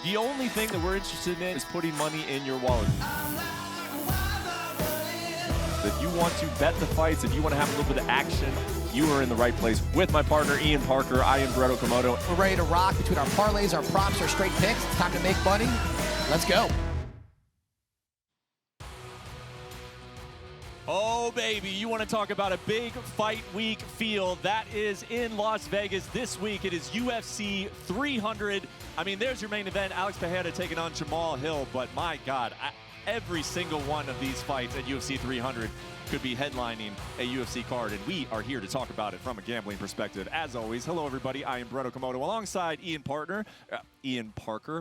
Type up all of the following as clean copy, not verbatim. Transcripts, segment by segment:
The only thing that we're interested in is putting money in your wallet. If you want to bet the fights, if you want to have a little bit of action, you are in the right place. With my partner, Ian Parker, I am Brett Okamoto. We're ready to rock between our parlays, our props, our straight picks. It's time to make money. Let's go. Oh, baby, you want to talk about a big fight week feel. That is in Las Vegas this week. It is UFC 300. I mean, there's your main event. Alex Pereira taking on Jamahal, but my God, every single one of these fights at UFC 300 could be headlining a UFC card, and we are here to talk about it from a gambling perspective. As always, hello everybody, I am Brett Okamoto alongside Ian Parker,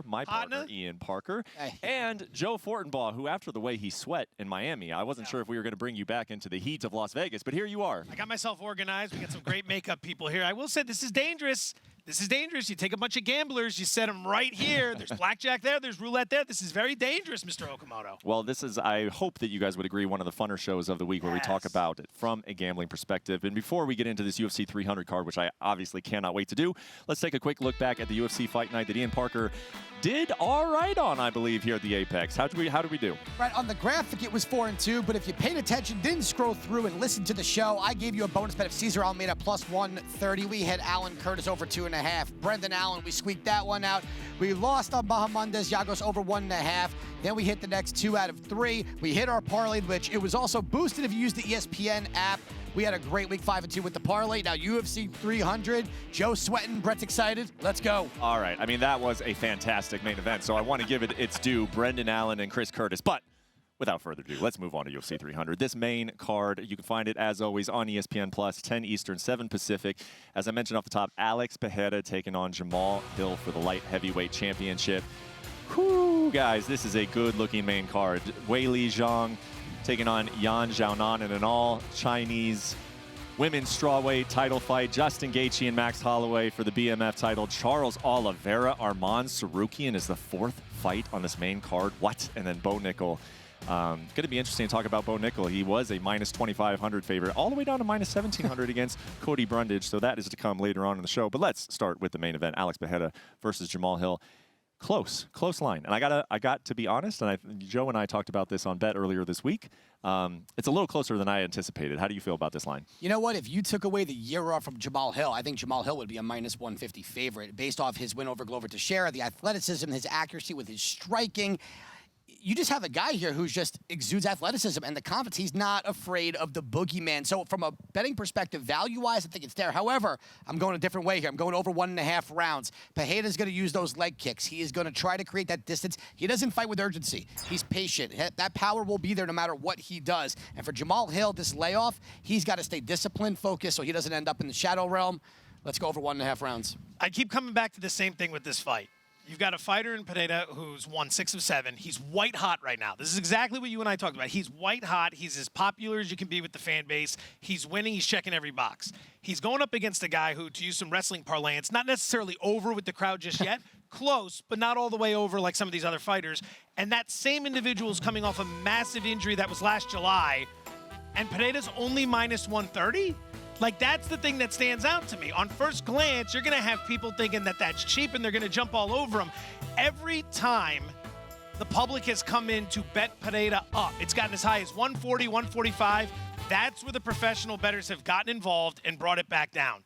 my partner, Ian Parker, and Joe Fortenbaugh, who after the way he sweat in Miami, I wasn't sure if we were going to bring you back into the heat of Las Vegas, but here you are. I got myself organized. We got some great makeup people here. I will say this is dangerous. This is dangerous. You take a bunch of gamblers, you set them right here. There's blackjack there, there's roulette there. This is very dangerous, Mr. Okamoto. Well, this is, I hope that you guys would agree, one of the funner shows of the week where we talk about it from a gambling perspective. And before we get into this UFC 300 card, which I obviously cannot wait to do, let's take a quick look back at the UFC Fight Night that Ian Parker did all right on, I believe, here at the Apex. How did we do? Right, on the graphic, it was 4-2, but if you paid attention, didn't scroll through and listen to the show, I gave you a bonus bet of Cesar Almeida plus 130. We had Alan Curtis over 2.5. Brendan Allen, we squeaked that one out. We lost on Bahamondes Yagos over 1.5. Then we hit the next 2 out of 3. We hit our parlay, which it was also boosted if you used the ESPN app. We had a great week, 5-2 with the parlay. Now UFC 300, Joe sweating, Brett's excited. Let's go. All right. I mean, that was a fantastic main event, so I want to give it its due, Brendan Allen and Chris Curtis. But without further ado, let's move on to UFC 300. This main card, you can find it, as always, on ESPN Plus, 10 Eastern, 7 Pacific. As I mentioned off the top, Alex Pereira taking on Jamahal for the light heavyweight championship. Whew, guys, this is a good-looking main card. Weili Zhang taking on Yan Xiaonan in an all-Chinese women's strawweight title fight. Justin Gaethje and Max Holloway for the BMF title. Charles Oliveira, Arman Tsarukyan is the 4th fight on this main card. What? And then Bo Nickal. Going to be interesting to talk about Bo Nickal. He was a minus 2,500 favorite, all the way down to minus 1,700 against Cody Brundage. So that is to come later on in the show. But let's start with the main event: Alex Pereira versus Jamahal. Close line. And I got to be honest, and Joe and I talked about this on Bet earlier this week. It's a little closer than I anticipated. How do you feel about this line? You know what? If you took away the year off from Jamahal, I think Jamahal would be a minus 150 favorite based off his win over Glover Teixeira, the athleticism, his accuracy with his striking. You just have a guy here who just exudes athleticism and the confidence. He's not afraid of the boogeyman. So from a betting perspective, value-wise, I think it's there. However, I'm going a different way here. I'm going over 1.5 rounds. Pereira's going to use those leg kicks. He is going to try to create that distance. He doesn't fight with urgency. He's patient. That power will be there no matter what he does. And for Jamahal, this layoff, he's got to stay disciplined, focused, so he doesn't end up in the shadow realm. Let's go over 1.5 rounds. I keep coming back to the same thing with this fight. You've got a fighter in Pereira who's won 6 of 7. He's white hot right now. This is exactly what you and I talked about. He's white hot. He's as popular as you can be with the fan base. He's winning. He's checking every box. He's going up against a guy who, to use some wrestling parlance, not necessarily over with the crowd just yet. Close, but not all the way over like some of these other fighters. And that same individual is coming off a massive injury that was last July. And Pereira's only minus 130? Like, that's the thing that stands out to me. On first glance, you're going to have people thinking that that's cheap and they're going to jump all over him. Every time the public has come in to bet Pereira up, it's gotten as high as 140, 145. That's where the professional bettors have gotten involved and brought it back down.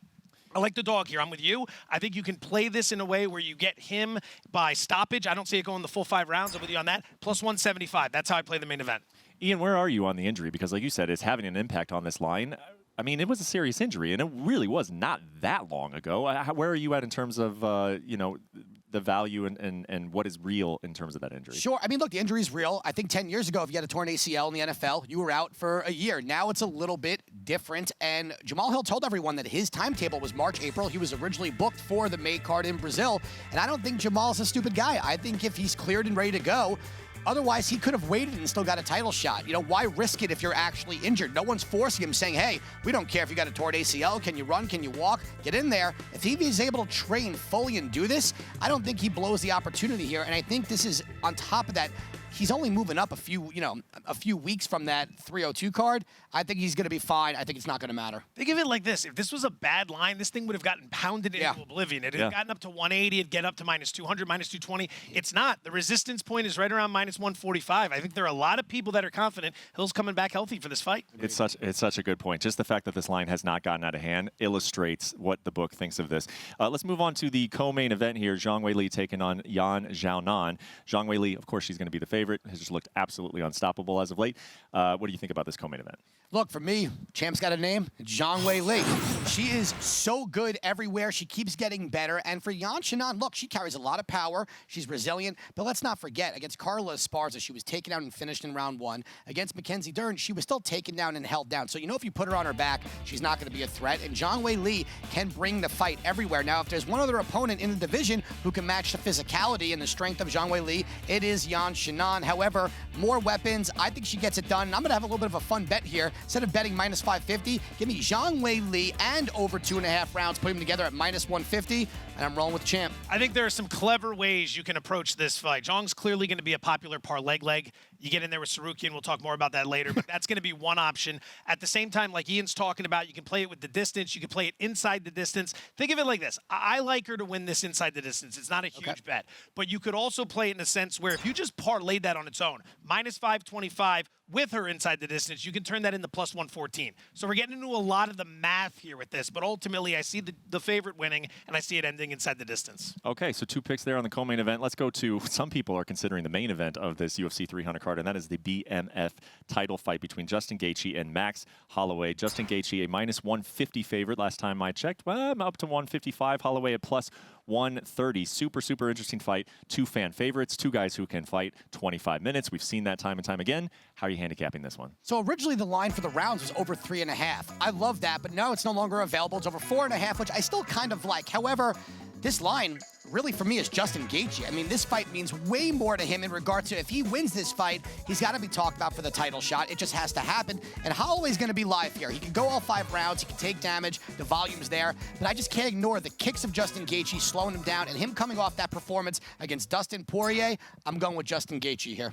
I like the dog here. I'm with you. I think you can play this in a way where you get him by stoppage. I don't see it going the full 5 rounds. I'm with you on that. Plus 175. That's how I play the main event. Ian, where are you on the injury? Because like you said, it's having an impact on this line. I mean, it was a serious injury, and it really was not that long ago. Where are you at in terms of, the value and what is real in terms of that injury? Sure. I mean, look, the injury is real. I think 10 years ago, if you had a torn ACL in the NFL, you were out for a year. Now it's a little bit different, and Jamahal told everyone that his timetable was March, April. He was originally booked for the May card in Brazil, and I don't think Jamal's a stupid guy. I think if he's cleared and ready to go, otherwise, he could have waited and still got a title shot. You know, why risk it if you're actually injured? No one's forcing him, saying, hey, we don't care if you got a torn ACL. Can you run? Can you walk? Get in there. If he is able to train fully and do this, I don't think he blows the opportunity here. And I think this is, on top of that, he's only moving up a few weeks from that 302 card. I think he's going to be fine. I think it's not going to matter. Think of it like this. If this was a bad line, this thing would have gotten pounded into oblivion. It had gotten up to 180. It'd get up to minus 200, minus 220. It's not. The resistance point is right around minus 145. I think there are a lot of people that are confident Hill's coming back healthy for this fight. It's such a good point. Just the fact that this line has not gotten out of hand illustrates what the book thinks of this. Let's move on to the co-main event here. Zhang Weili taking on Yan Xiaonan. Zhang Weili, of course, she's going to be the favorite. Has just looked absolutely unstoppable as of late. What do you think about this co-main event? Look, for me, champ's got a name, Zhang Weili. She is so good everywhere. She keeps getting better. And for Yan Xiaonan, look, she carries a lot of power. She's resilient. But let's not forget, against Carla Esparza, she was taken out and finished in round 1. Against Mackenzie Dern, she was still taken down and held down. So, if you put her on her back, she's not going to be a threat. And Zhang Weili can bring the fight everywhere. Now, if there's one other opponent in the division who can match the physicality and the strength of Zhang Weili, it is Yan Xiaonan. However, more weapons. I think she gets it done. And I'm going to have a little bit of a fun bet here. Instead of betting minus 550, give me Zhang Weili and over 2.5 rounds, put them together at minus 150, and I'm rolling with the champ. I think there are some clever ways you can approach this fight. Zhang's clearly going to be a popular parlay leg. You get in there with Tsarukyan. We'll talk more about that later, but that's going to be one option. At the same time, like Ian's talking about, you can play it with the distance. You can play it inside the distance. Think of it like this. I like her to win this inside the distance. It's not a huge bet, but you could also play it in a sense where if you just parlayed that on its own, minus 525 with her inside the distance, you can turn that into plus 114. So we're getting into a lot of the math here with this, but ultimately I see the favorite winning, and I see it ending inside the distance. Okay, so 2 picks there on the co-main event. Let's go to, some people are considering the main event of this UFC 300 card, and that is the BMF title fight between Justin Gaethje and Max Holloway. Justin Gaethje, a minus 150 favorite last time I checked. Well, I'm up to 155. Holloway at plus 130. Super, super interesting fight. 2 fan favorites, 2 guys who can fight 25 minutes. We've seen that time and time again. How are you handicapping this one? So originally the line for the rounds was over 3.5. I love that, but now it's no longer available. It's over 4.5, which I still kind of like. However, this line really for me is Justin Gaethje. I mean, this fight means way more to him in regards to if he wins this fight, he's got to be talked about for the title shot. It just has to happen. And Holloway's going to be live here. He can go all 5 rounds. He can take damage. The volume's there. But I just can't ignore the kicks of Justin Gaethje slowing him down and him coming off that performance against Dustin Poirier. I'm going with Justin Gaethje here.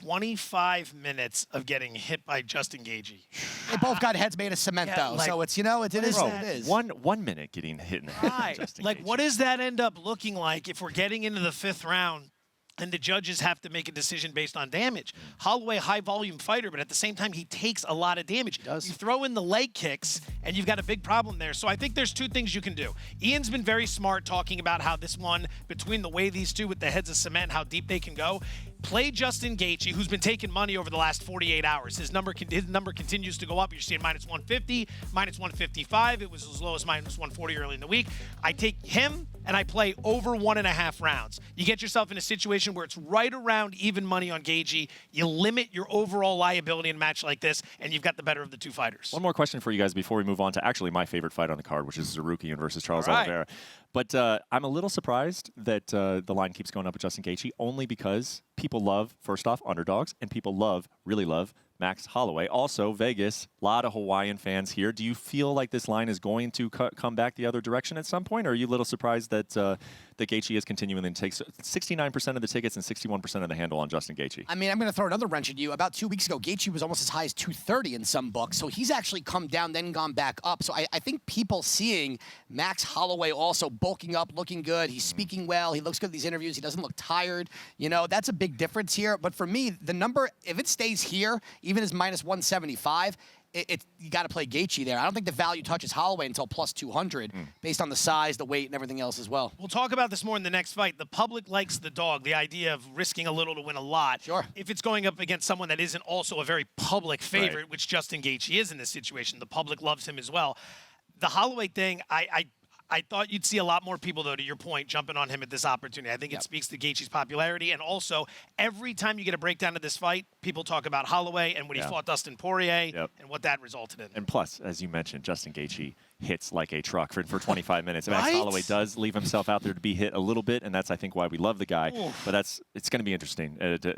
25 minutes of getting hit by Justin Gaethje. They both got heads made of cement, though. Like, so it's, it is what it is. One minute getting hit in the head. Right. Justin Like, Gaethje. what does that end up looking like if we're getting into the 5th round and the judges have to make a decision based on damage? Holloway, high-volume fighter, but at the same time, he takes a lot of damage. He does. You throw in the leg kicks, and you've got a big problem there. So I think there's 2 things you can do. Ian's been very smart talking about how this one, between the way these two with the heads of cement, how deep they can go. Play Justin Gaethje, who's been taking money over the last 48 hours. His number continues to go up. You're seeing minus 150, minus 155. It was as low as minus 140 early in the week. I take him and I play over 1.5 rounds. You get yourself in a situation where it's right around even money on Gaethje. You limit your overall liability in a match like this, and you've got the better of the 2 fighters. One more question for you guys before we move on to actually my favorite fight on the card, which is Tsarukyan versus Charles Oliveira. But I'm a little surprised that the line keeps going up with Justin Gaethje, only because people love, first off, underdogs, and people really love Max Holloway. Also, Vegas, a lot of Hawaiian fans here. Do you feel like this line is going to come back the other direction at some point, or are you a little surprised that Gaethje is continuing and takes 69% of the tickets and 61% of the handle on Justin Gaethje? I mean, I'm going to throw another wrench at you. About 2 weeks ago, Gaethje was almost as high as 230 in some books, so he's actually come down, then gone back up. So I think people seeing Max Holloway also bulking up, looking good. He's speaking well. He looks good in these interviews. He doesn't look tired. That's a big difference here. But for me, the number, if it stays here, even as minus 175, you got to play Gaethje there. I don't think the value touches Holloway until plus 200 based on the size, the weight, and everything else as well. We'll talk about this more in the next fight. The public likes the dog, the idea of risking a little to win a lot. Sure. If it's going up against someone that isn't also a very public favorite, which Justin Gaethje is in this situation, the public loves him as well. The Holloway thing, I thought you'd see a lot more people, though, to your point, jumping on him at this opportunity. I think it speaks to Gaethje's popularity. And also, every time you get a breakdown of this fight, people talk about Holloway and when he fought Dustin Poirier and what that resulted in. And plus, as you mentioned, Justin Gaethje hits like a truck for 25 minutes. Max Holloway does leave himself out there to be hit a little bit, and that's, I think, why we love the guy. But it's going to be interesting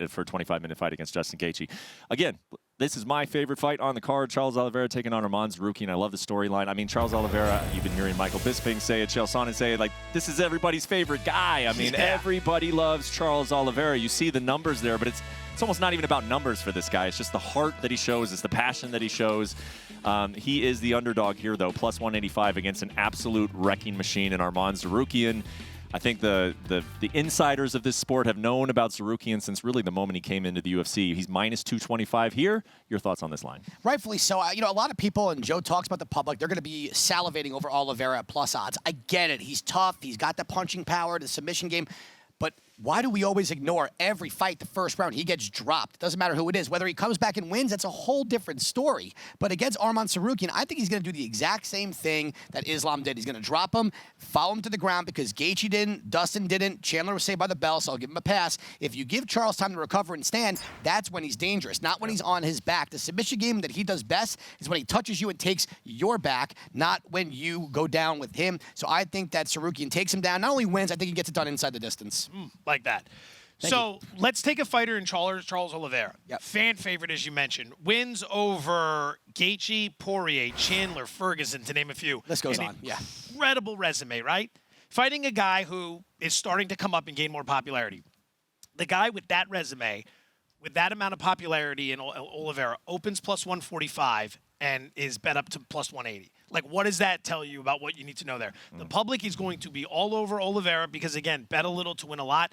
for a 25-minute fight against Justin Gaethje. Again, this is my favorite fight on the card. Charles Oliveira taking on Arman Tsarukyan. I love the storyline. I mean, Charles Oliveira, you've been hearing Michael Bisping say it, Chael Sonnen say it, like, this is everybody's favorite guy. I mean, everybody loves Charles Oliveira. You see the numbers there, but it's almost not even about numbers for this guy. It's just the heart that he shows. It's the passion that he shows. He is the underdog here, though, plus 185 against an absolute wrecking machine in Arman Tsarukyan. I think the insiders of this sport have known about Tsarukyan since really the moment he came into the UFC. He's minus 225 here. Your thoughts on this line? Rightfully so. You know, a lot of people, and Joe talks about the public, they're going to be salivating over Oliveira at plus odds. I get it. He's tough. He's got the punching power, the submission game. But why do we always ignore every fight the first round he gets dropped? Doesn't matter who it is. Whether he comes back and wins, that's a whole different story. But against Arman Tsarukyan, I think he's going to do the exact same thing that Islam did. He's going to drop him, follow him to the ground because Gaethje didn't, Dustin didn't, Chandler was saved by the bell, so I'll give him a pass. If you give Charles time to recover and stand, that's when he's dangerous, not when he's on his back. The submission game that he does best is when he touches you and takes your back, not when you go down with him. So I think that Tsarukyan takes him down. Not only wins, I think he gets it done inside the distance. Like that. So let's take a fighter in Charles Oliveira. Yep. Fan favorite, as you mentioned. Wins over Gaethje, Poirier, Chandler, Ferguson, to name a few. List goes on, yeah. Incredible resume, right? Fighting a guy who is starting to come up and gain more popularity. The guy with that resume, with that amount of popularity in Oliveira, opens plus 145 and is bet up to plus 180. Like, what does that tell you about what you need to know there? The public is going to be all over Oliveira because, again, bet a little to win a lot.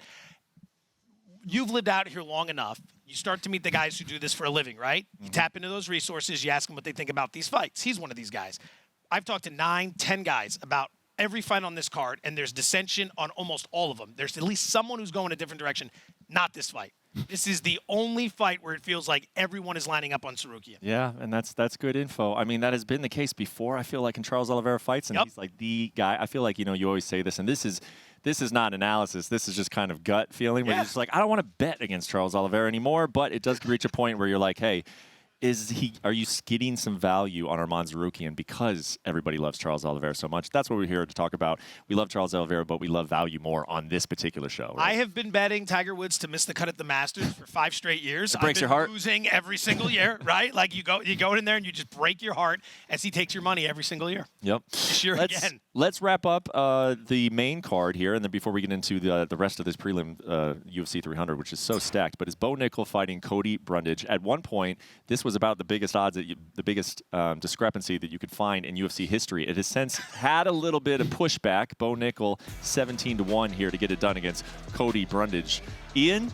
You've lived out here long enough. You start to meet the guys who do this for a living, right? You tap into those resources. You ask them what they think about these fights. He's one of these guys. I've talked to 9, 10 guys about every fight on this card, and there's dissension on almost all of them. There's at least someone who's going a different direction. Not this fight. This is the only fight where it feels like everyone is lining up on Tsarukyan. Yeah, and that's good info. I mean, that has been the case before, I feel like, in Charles Oliveira fights, and he's like the guy. I feel like, you know, you always say this, and this is not analysis. This is just kind of gut feeling where you're just like, I don't want to bet against Charles Oliveira anymore, but it does reach a point where you're like, hey, are you getting some value on Arman Tsarukyan because everybody loves Charles Oliveira so much? That's what we're here to talk about. We love Charles Oliveira, but we love value more on this particular show. Right? I have been betting Tiger Woods to miss the cut at the Masters for 5 straight years. It breaks I've your been heart. losing every single year, right? Like you go in there and you just break your heart as he takes your money every single year. Yep. This year again. Let's wrap up the main card here, and then before we get into the rest of this prelim UFC 300, which is so stacked, but is Bo Nickal fighting Cody Brundage. At one point, this was about the biggest odds, the biggest discrepancy that you could find in UFC history. It has since had a little bit of pushback. Bo Nickal 17-1 here to get it done against Cody Brundage. Ian,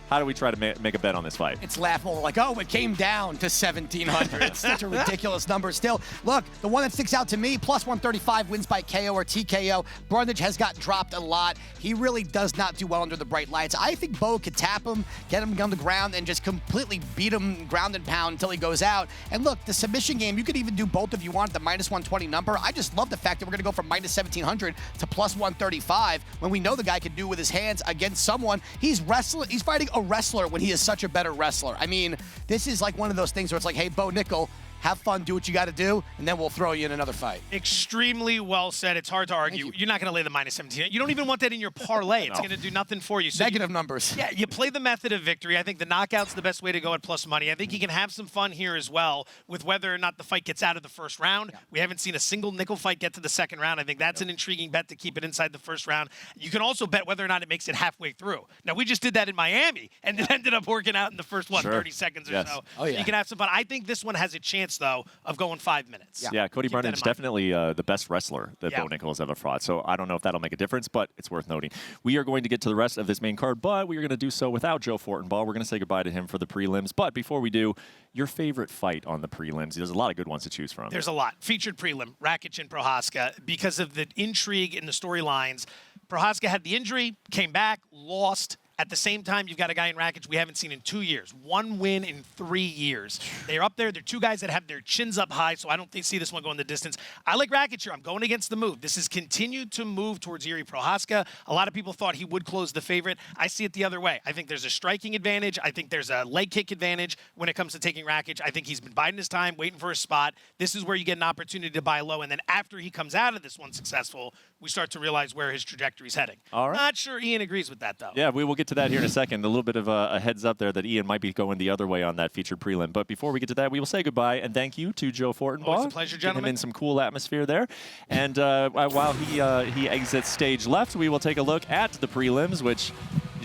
how do we try to make a bet on this fight? It's laughable. Like, oh, it came down to 1,700. It's such a ridiculous number still. Look, the one that sticks out to me, plus 135 wins by KO or TKO. Brundage has got dropped a lot. He really does not do well under the bright lights. I think Bo could tap him, get him on the ground, and just completely beat him ground and pound until he goes out. And look, the submission game, you could even do both if you want, the minus 120 number. I just love the fact that we're going to go from minus 1,700 to plus 135 when we know the guy can do with his hands against someone. He's fighting a wrestler when he is such a better wrestler. I mean, this is like one of those things where it's like, hey, Bo Nickal, have fun, do what you got to do, and then we'll throw you in another fight. Extremely well said. It's hard to argue. You're not going to lay the minus 17. You don't even want that in your parlay. It's going to do nothing for you. So Negative numbers. Yeah, you play the method of victory. I think the knockout's the best way to go at plus money. I think you can have some fun here as well with whether or not the fight gets out of the first round. Yeah. We haven't seen a single Nickal fight get to the second round. I think that's an intriguing bet to keep it inside the first round. You can also bet whether or not it makes it halfway through. Now, we just did that in Miami, and it ended up working out in the first, 30 seconds or so. Oh, yeah. You can have some fun. I think this one has a chance, though, of going 5 minutes. Yeah, Cody Brundage definitely the best wrestler that Bo Nickal has ever fought. So I don't know if that'll make a difference, but it's worth noting. We are going to get to the rest of this main card, but we are going to do so without Joe Fortenbaugh. We're going to say goodbye to him for the prelims. But before we do, your favorite fight on the prelims. There's a lot of good ones to choose from. There's a lot. Featured prelim, Rakic and Prohaska, because of the intrigue in the storylines. Prohaska had the injury, came back, lost. At the same time, you've got a guy in Rakic we haven't seen in 2 years. 1 win in 3 years. They're up there. They're two guys that have their chins up high, so I don't see this one going the distance. I like Rakic here. I'm going against the move. This has continued to move towards Jiri Prohaska. A lot of people thought he would close the favorite. I see it the other way. I think there's a striking advantage. I think there's a leg kick advantage when it comes to taking Rakic. I think he's been biding his time, waiting for his spot. This is where you get an opportunity to buy low, and then after he comes out of this one successful, we start to realize where his trajectory is heading. All right. Not sure Ian agrees with that, though. Yeah, we will get to that here in a second. A little bit of a heads up there that Ian might be going the other way on that featured prelim. But before we get to that, we will say goodbye and thank you to Joe Fortenbaugh. Always a pleasure, gentlemen. Get him in some cool atmosphere there. And while he exits stage left, we will take a look at the prelims, which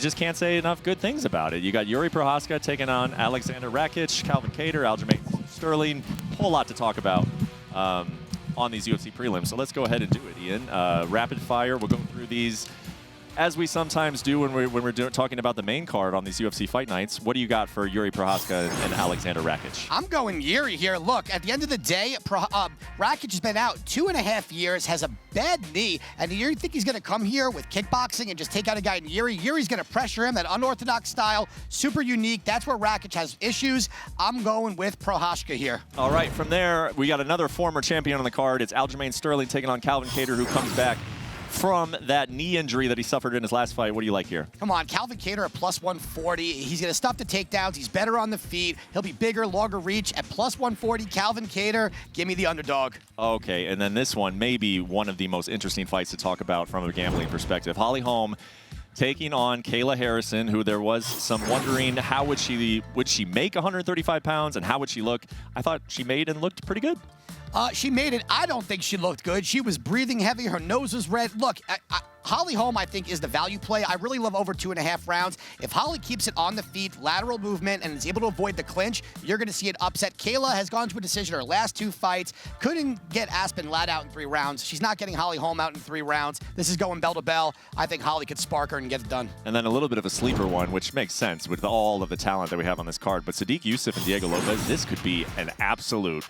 you just can't say enough good things about it. You got Yuri Prochazka taking on Alexander Rakic, Calvin Kattar, Aljamain Sterling. Whole lot to talk about on these UFC prelims. So let's go ahead and do it, Ian. Rapid fire. We'll go through these as we sometimes do when we're talking about the main card on these UFC fight nights. What do you got for Yuri Prochazka and Alexander Rakic? I'm going Yuri here. Look, at the end of the day, Rakic has been out 2.5 years, has a bad knee, and you think he's going to come here with kickboxing and just take out a guy in Yuri? Yuri's going to pressure him, that unorthodox style, super unique. That's where Rakic has issues. I'm going with Prochazka here. All right, from there, we got another former champion on the card. It's Aljamain Sterling taking on Calvin Kattar, who comes back from that knee injury that he suffered in his last fight. What do you like here? Come on, Calvin Kattar at plus 140. He's going to stuff the takedowns. He's better on the feet. He'll be bigger, longer reach. At plus 140, Calvin Kattar, give me the underdog. Okay, and then this one may be one of the most interesting fights to talk about from a gambling perspective. Holly Holm taking on Kayla Harrison, who there was some wondering how would she make 135 pounds and how would she look. I thought she made and looked pretty good. She made it. I don't think she looked good. She was breathing heavy. Her nose was red. Look, Holly Holm, I think, is the value play. I really love over 2.5 rounds. If Holly keeps it on the feet, lateral movement, and is able to avoid the clinch, you're going to see it upset. Kayla has gone to a decision her last 2 fights. Couldn't get Aspen Ladd out in 3 rounds. She's not getting Holly Holm out in 3 rounds. This is going bell to bell. I think Holly could spark her and get it done. And then a little bit of a sleeper one, which makes sense with all of the talent that we have on this card. But Sadiq Youssef and Diego Lopez, this could be an absolute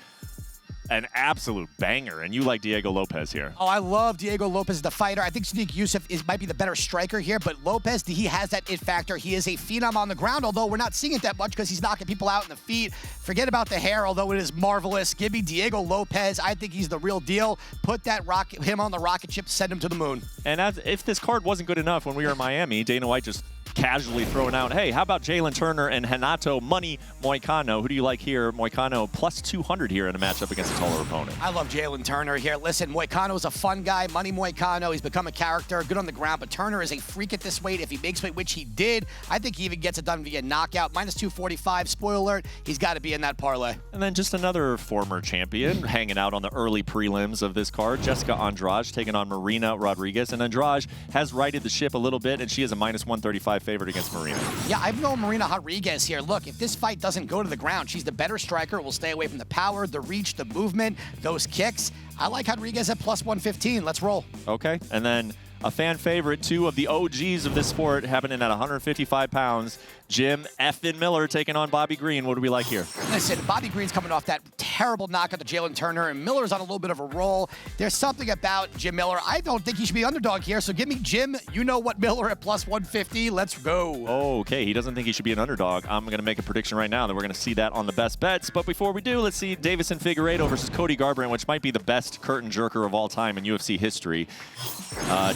banger, and you like Diego Lopez here. Oh, I love Diego Lopez, the fighter. I think Sadiq Youssef might be the better striker here, but Lopez, he has that it factor. He is a phenom on the ground, although we're not seeing it that much because he's knocking people out in the feet. Forget about the hair, although it is marvelous. Give me Diego Lopez. I think he's the real deal. Put him on the rocket ship, send him to the moon. And if this card wasn't good enough when we were in Miami, Dana White just casually throwing out, hey, how about Jalen Turner and Renato Money Moicano? Who do you like here? Moicano plus 200 here in a matchup against a taller opponent. I love Jalen Turner here. Listen, Moicano is a fun guy. Money Moicano, he's become a character, good on the ground, but Turner is a freak at this weight. If he makes weight, which he did, I think he even gets it done via knockout. Minus 245, spoiler alert, he's got to be in that parlay. And then just another former champion hanging out on the early prelims of this card, Jessica Andrade taking on Marina Rodriguez. And Andrade has righted the ship a little bit, and she is a minus 135 favorite against Marina. Yeah, I've known Marina Rodriguez here. Look, if this fight doesn't go to the ground, she's the better striker. Will stay away from the power, the reach, the movement, those kicks. I like Rodriguez at plus 115. Let's roll. Okay, and then a fan favorite, 2 of the OGs of this sport happening at 155 pounds. Jim effin Miller taking on Bobby Green. What do we like here? Listen, Bobby Green's coming off that terrible knockout to Jalen Turner, and Miller's on a little bit of a roll. There's something about Jim Miller. I don't think he should be underdog here, so give me Jim. You know what, Miller at plus 150. Let's go. Okay, he doesn't think he should be an underdog. I'm going to make a prediction right now that we're going to see that on the best bets. But before we do, let's see Davison Figueiredo versus Cody Garbrandt, which might be the best curtain jerker of all time in UFC history.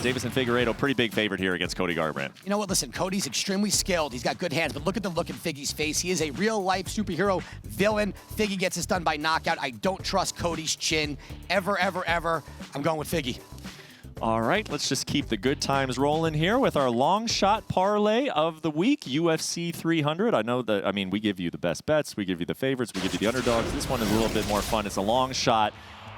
Davison Figueiredo, pretty big favorite here against Cody Garbrandt. You know what? Listen, Cody's extremely skilled. He's got good hands, but look at the look in Figgy's face. He is a real-life superhero villain. Figgy gets this done by knockout. I don't trust Cody's chin ever, ever, ever. I'm going with Figgy. All right, let's just keep the good times rolling here with our long shot parlay of the week, UFC 300. I know that, we give you the best bets, we give you the favorites, we give you the underdogs. This one is a little bit more fun. It's a long shot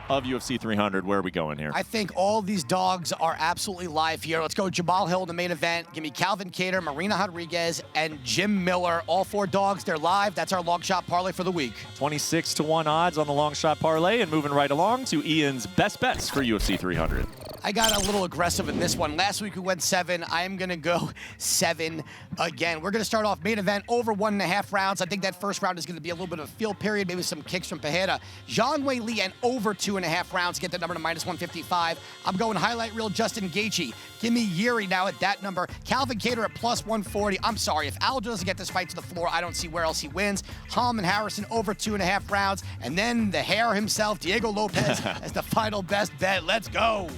of UFC 300. Where are we going here? I think all these dogs are absolutely live here. Let's go Jamahal Hill in the main event. Give me Calvin Kattar, Marina Rodriguez, and Jim Miller. All 4 dogs, they're live. That's our long shot parlay for the week. 26-1 odds on the long shot parlay, and moving right along to Ian's best bets for UFC 300. I got a little aggressive in this one. Last week we went 7. I am going to go 7 again. We're going to start off main event over 1.5 rounds. I think that first round is going to be a little bit of a field period, maybe some kicks from Pereira. Zhang Weili and over 2.5 rounds. Get that number to minus 155. I'm going highlight reel Justin Gaethje. Give me Yuri now at that number. Calvin Kattar at plus 140. I'm sorry, if Aldo doesn't get this fight to the floor, I don't see where else he wins. Holm and Harrison over 2.5 rounds. And then the hair himself, Diego Lopez, as the final best bet. Let's go.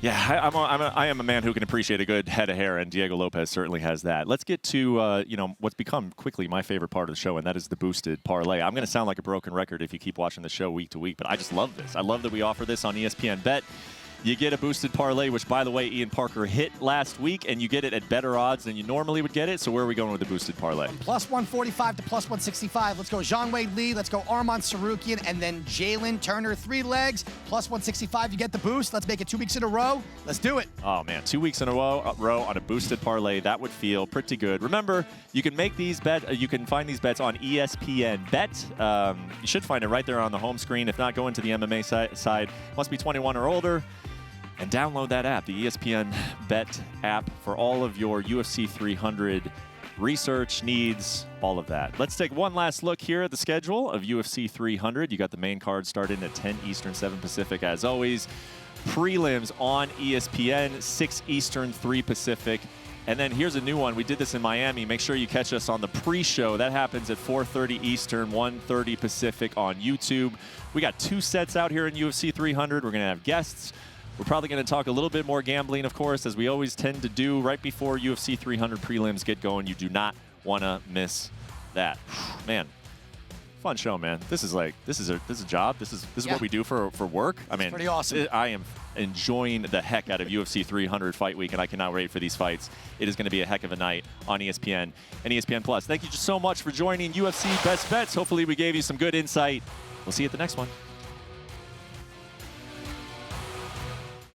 Yeah, I am a man who can appreciate a good head of hair, and Diego Lopez certainly has that. Let's get to what's become quickly my favorite part of the show, and that is the boosted parlay. I'm going to sound like a broken record if you keep watching the show week to week, but I just love this. I love that we offer this on ESPN BET. you get a boosted parlay, which, by the way, Ian Parker hit last week, and you get it at better odds than you normally would get it. So where are we going with the boosted parlay? From plus 145 to plus 165. Let's go Zhang Wei Li. Let's go Arman Tsarukyan, and then Jalen Turner, 3 legs. Plus 165, you get the boost. Let's make it 2 weeks in a row. Let's do it. Oh, man, 2 weeks in a row on a boosted parlay. That would feel pretty good. Remember, you can make these you can find these bets on ESPN Bet. You should find it right there on the home screen. If not, go into the MMA side. Must be 21 or older. And download that app, the ESPN Bet app, for all of your UFC 300 research needs, all of that. Let's take one last look here at the schedule of UFC 300. You got the main card starting at 10 Eastern, 7 Pacific, as always. Prelims on ESPN, 6 Eastern, 3 Pacific. And then here's a new one. We did this in Miami. Make sure you catch us on the pre-show. That happens at 4:30 Eastern, 1:30 Pacific on YouTube. We got 2 sets out here in UFC 300. We're going to have guests. We're probably going to talk a little bit more gambling, of course, as we always tend to do right before UFC 300 prelims get going. You do not want to miss that. Man, fun show, man. This is a job. This is what we do for work. I mean, pretty awesome. I am enjoying the heck out of UFC 300 Fight Week, and I cannot wait for these fights. It is going to be a heck of a night on ESPN and ESPN Plus. Thank you so much for joining UFC Best Bets. Hopefully we gave you some good insight. We'll see you at the next one.